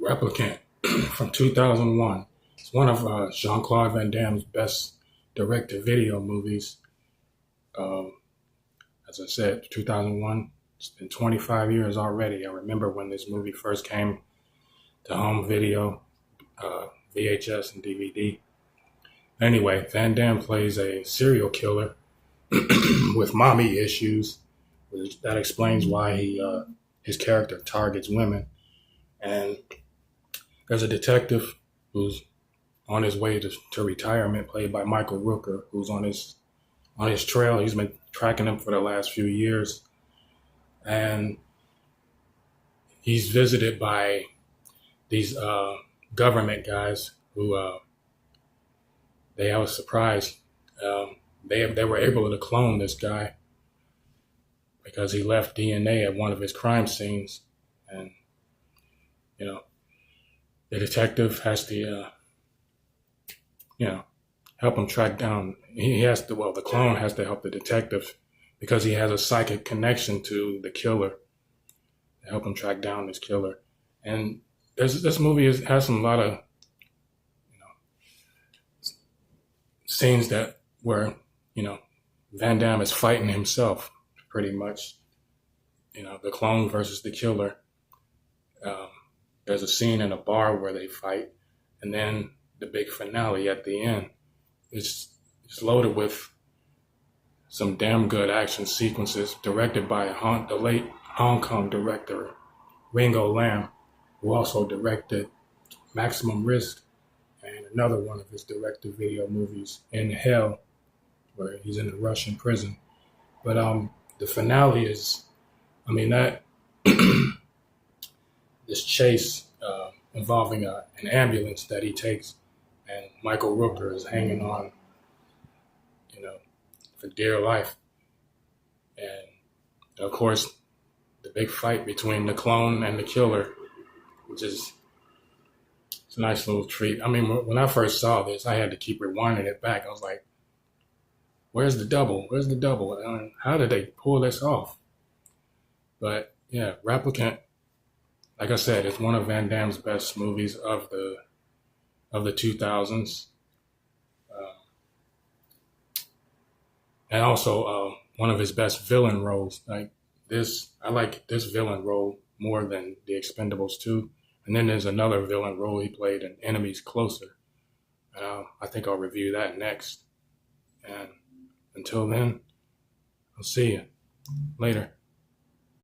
Replicant from 2001. It's one of Jean-Claude Van Damme's best direct-to-video movies. Um, as I said, 2001. It's been 25 years already. I remember when this movie first came to home video, VHS and DVD. Anyway, Van Damme plays a serial killer with mommy issues. That explains why his character targets women. And there's a detective who's on his way to retirement, played by Michael Rooker, who's on his trail. He's been tracking him for the last few years, and he's visited by these government guys who I was surprised. They were able to clone this guy because he left DNA at one of his crime scenes, and the detective has to help him track down. The clone has to help the detective because he has a psychic connection to the killer to help him track down this killer. And this movie has a lot of scenes where Van Damme is fighting himself pretty much. The clone versus the killer. There's a scene in a bar where they fight, and then the big finale at the end. It's loaded with some damn good action sequences directed by the late Hong Kong director Ringo Lam, who also directed Maximum Risk and another one of his direct-to-video movies, In Hell, where he's in a Russian prison. But the finale is, that this chase involving an ambulance that he takes, and Michael Rooker is hanging on, for dear life. And of course, the big fight between the clone and the killer, which is it's a nice little treat. When I first saw this, I had to keep rewinding it back. I was like, where's the double? Where's the double? How did they pull this off? But yeah, Replicant, like I said, it's one of Van Damme's best movies of the 2000s. And also one of his best villain roles. I like this villain role more than The Expendables 2. And then there's another villain role he played in Enemies Closer. I think I'll review that next. And until then, I'll see you later.